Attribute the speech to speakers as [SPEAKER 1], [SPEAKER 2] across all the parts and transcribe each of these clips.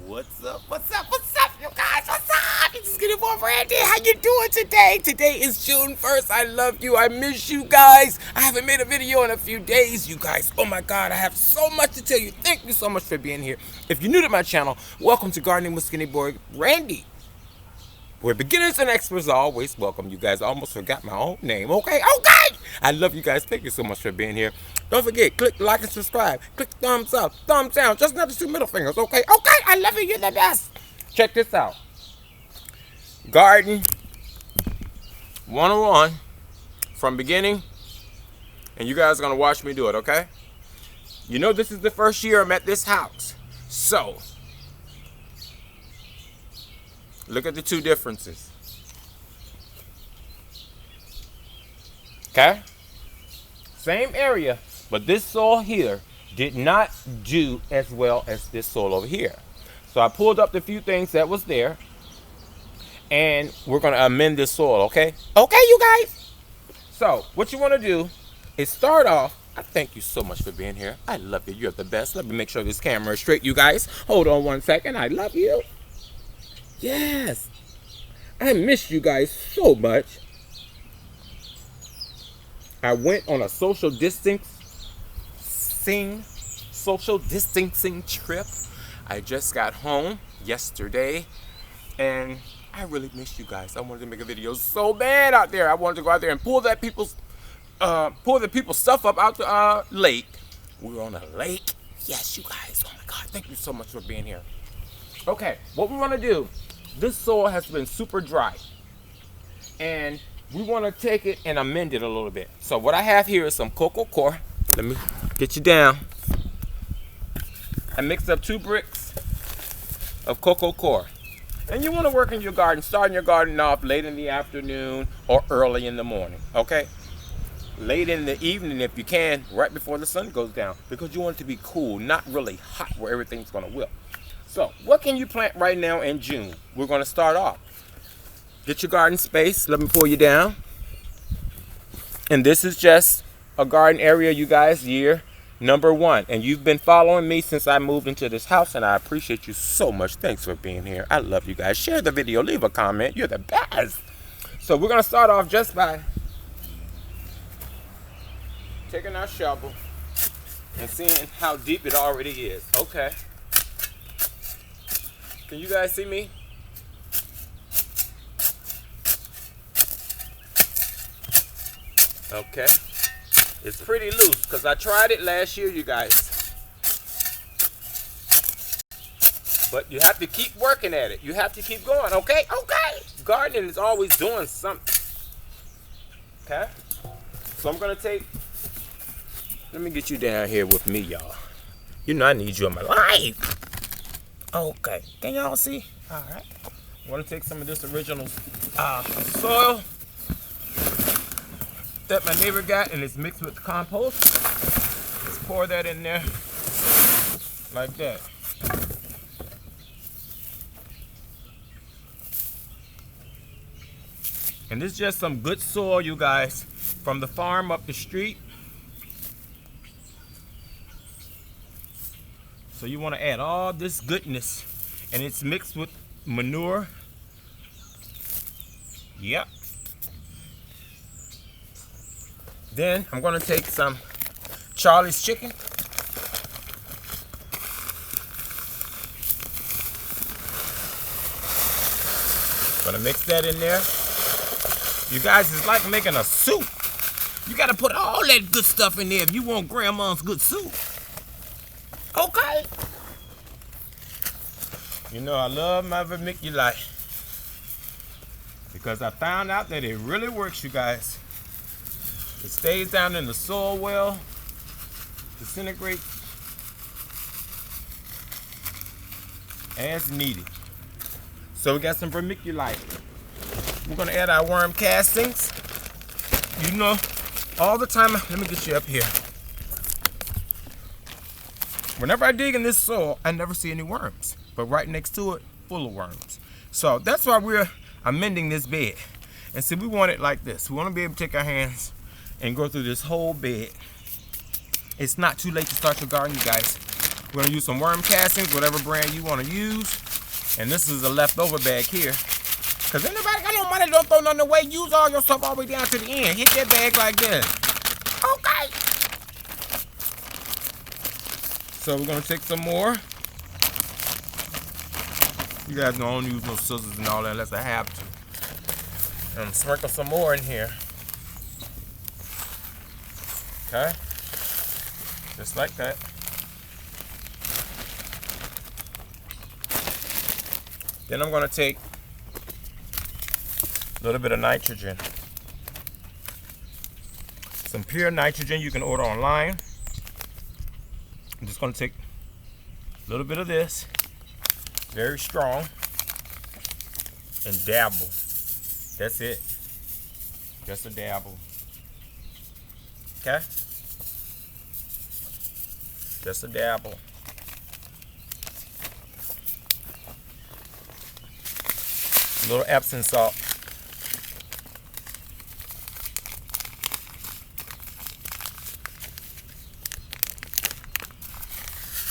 [SPEAKER 1] What's up? What's up? What's up, you guys? What's up? It's SkinnyBoyRandy. How you doing today? Today is June 1st. I love you. I miss you guys. I haven't made a video in a few days, you guys. Oh my God, I have so much to tell you. Thank you so much for being here. If you're new to my channel, welcome to Gardening with SkinnyBoyRandy, where beginners and experts are always welcome. You guys, I almost forgot my own name. Okay. I love you guys. Thank you so much for being here. Don't forget, click like and subscribe. Click thumbs up, thumbs down. Just not the two middle fingers. Okay. I love you. You're the best. Check this out. Garden 101 from beginning, and you guys are gonna watch me do it. Okay. You know this is the first year I'm at this house, so look at the two differences. Okay? Same area, but this soil here did not do as well as this soil over here. So I pulled up the few things that was there, and we're gonna amend this soil, okay? Okay, you guys? So what you wanna do is start off. I thank you so much for being here. I love you. You're the best. Let me make sure this camera is straight, you guys. Hold on one second. I love you. Yes. I miss you guys so much. I went on a social distancing trip. I just got home yesterday, and I really miss you guys. I wanted to make a video so bad out there. I wanted to go out there and pull the people's stuff up out the lake. We were on a lake. Yes, you guys. Oh my God, thank you so much for being here. Okay, what we want to do, this soil has been super dry, and we want to take it and amend it a little bit. So what I have here is some cocoa coir. Let me get you down. I mixed up 2 bricks of cocoa coir. And you want to work in your garden, starting your garden off late in the afternoon or early in the morning, okay? Late in the evening if you can, right before the sun goes down, because you want it to be cool, not really hot where everything's going to wilt. So what can you plant right now in June? We're going to start off. Get your garden space. Let me pull you down. And this is just a garden area, you guys, year number 1. And you've been following me since I moved into this house, and I appreciate you so much. Thanks for being here. I love you guys. Share the video. Leave a comment. You're the best. So we're going to start off just by taking our shovel and seeing how deep it already is. Okay. Can you guys see me? Okay. It's pretty loose because I tried it last year, you guys. But you have to keep working at it. You have to keep going, okay? Okay. Gardening is always doing something. Okay? So I'm going to take, let me get you down here with me, y'all. You know I need you in my life. Okay. Can y'all see? All right. I'm going to take some of this original soil that my neighbor got, and it's mixed with compost. Just pour that in there like that. And this is just some good soil, you guys, from the farm up the street. So you want to add all this goodness, and it's mixed with manure. Yep. Then I'm going to take some Charlie's chicken. Gonna mix that in there. You guys, it's like making a soup. You got to put all that good stuff in there if you want grandma's good soup. Okay. You know I love my vermiculite because I found out that it really works, you guys. It stays down in the soil well, disintegrates as needed. So we got some vermiculite. We're gonna add our worm castings. You know, all the time, let me get you up here. Whenever I dig in this soil, I never see any worms, but right next to it, full of worms. So that's why we're amending this bed. And see, we want it like this. We want to be able to take our hands and go through this whole bed. It's not too late to start your garden, you guys. We're gonna use some worm castings, whatever brand you want to use. And this is a leftover bag here. Cause anybody got no money, don't throw nothing away. Use all your stuff all the way down to the end. Hit that bag like this. Okay. So we're gonna take some more. You guys know I don't use no scissors and all that unless I have to. And sprinkle some more in here. Okay. Just like that. Then I'm gonna take a little bit of nitrogen. Some pure nitrogen you can order online. I'm just gonna take a little bit of this, very strong, and dabble. That's it. Just a dabble. Okay? Just a dabble. A little Epsom salt.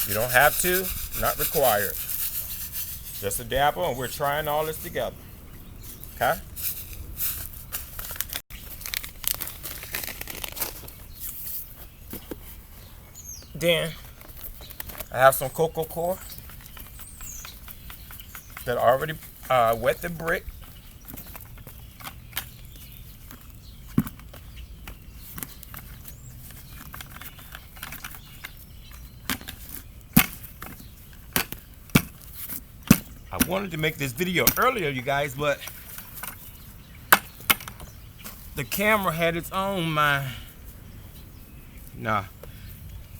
[SPEAKER 1] You don't have to, not required. Just a dabble, and we're trying all this together. Okay? Then I have some cocoa core that already wet the brick. I wanted to make this video earlier, you guys, but the camera had its own mind. Nah,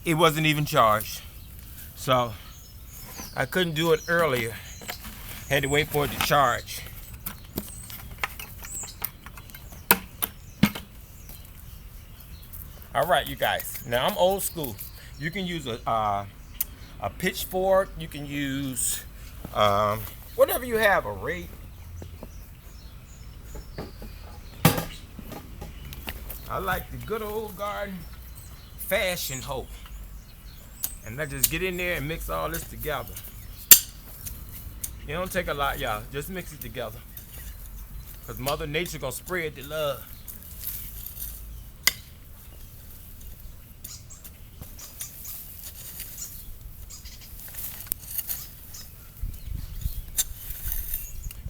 [SPEAKER 1] it wasn't even charged. So I couldn't do it earlier. Had to wait for it to charge. All right, you guys. Now I'm old school. You can use a pitchfork. You can use whatever you have, a rake. I like the good old garden fashion hoe. And I just get in there and mix all this together. It don't take a lot, y'all. Just mix it together. Because Mother Nature gonna spread the love.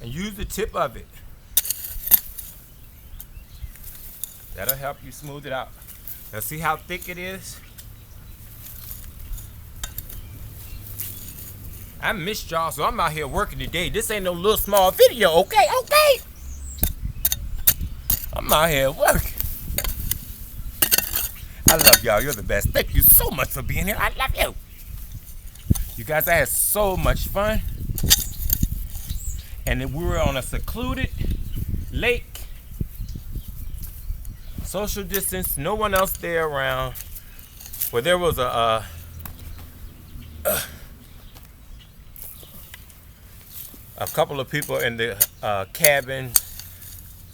[SPEAKER 1] And use the tip of it. That'll help you smooth it out. Now see how thick it is? I missed y'all, so I'm out here working today. This ain't no little small video, okay? Okay. I'm out here working. I love y'all. You're the best. Thank you so much for being here. I love you. You guys, I had so much fun. And then we were on a secluded lake. Social distance, no one else there around. Well, there was a couple of people in the cabin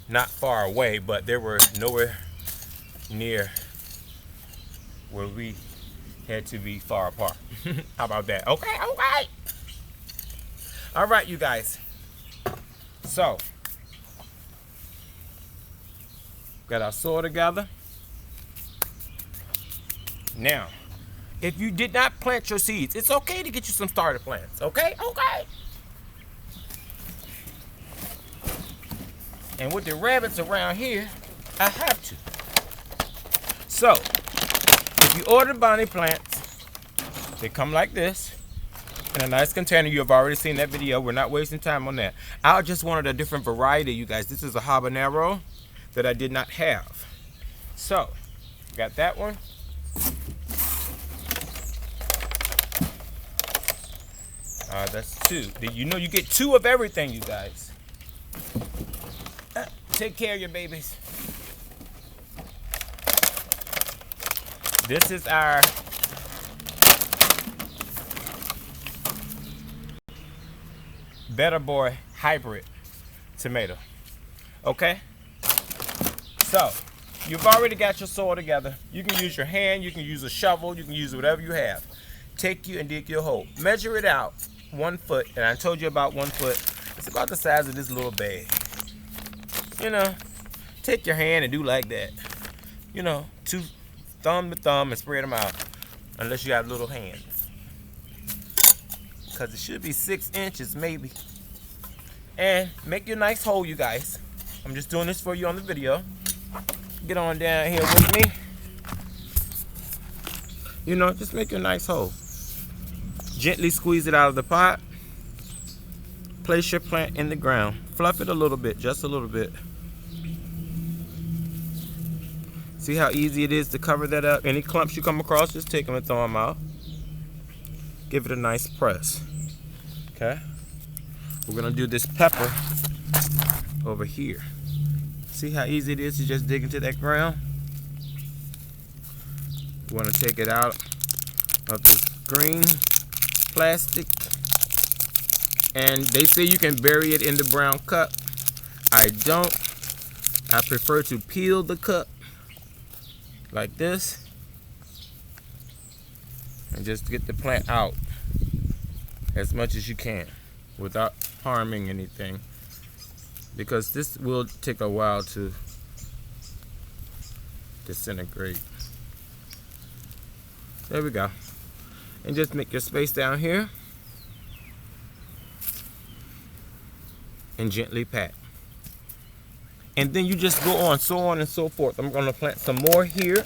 [SPEAKER 1] not far away, but they were nowhere near where we had to be far apart. How about that? Okay, okay. All right, you guys. So, got our soil together. Now, if you did not plant your seeds, it's okay to get you some starter plants, okay? Okay. And with the rabbits around here, I have to. So, if you order Bonnie plants, they come like this in a nice container. You have already seen that video. We're not wasting time on that. I just wanted a different variety, you guys. This is a habanero that I did not have. So, got that one. That's two. You know you get two of everything, you guys. Take care of your babies. This is our Better Boy hybrid tomato. Okay? So, you've already got your soil together. You can use your hand, you can use a shovel, you can use whatever you have. take you and dig your hole. Measure it out, 1 foot, and I told you about 1 foot. It's about the size of this little bag. You know, take your hand and do like that. You know, 2 thumb to thumb and spread them out, unless you have little hands. Because it should be 6 inches maybe. And make your nice hole, you guys. I'm just doing this for you on the video. Get on down here with me. You know, just make your nice hole. Gently squeeze it out of the pot. Place your plant in the ground. Fluff it a little bit, just a little bit. See how easy it is to cover that up? Any clumps you come across, just take them and throw them out. Give it a nice press. Okay? We're gonna do this pepper over here. See how easy it is to just dig into that ground? We want to take it out of this green plastic. And they say you can bury it in the brown cup. I don't. I prefer to peel the cup like this and just get the plant out as much as you can without harming anything, because this will take a while to disintegrate. There we go. And just make your space down here and gently pat. And then you just go on, so on and so forth. I'm going to plant some more here.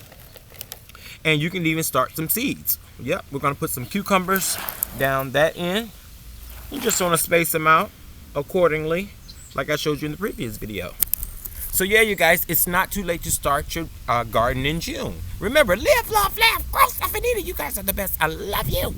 [SPEAKER 1] And you can even start some seeds. Yep, we're going to put some cucumbers down that end. You just want to space them out accordingly, like I showed you in the previous video. So yeah, you guys, it's not too late to start your garden in June. Remember, live, love, laugh, grow stuff and eat it. You guys are the best. I love you.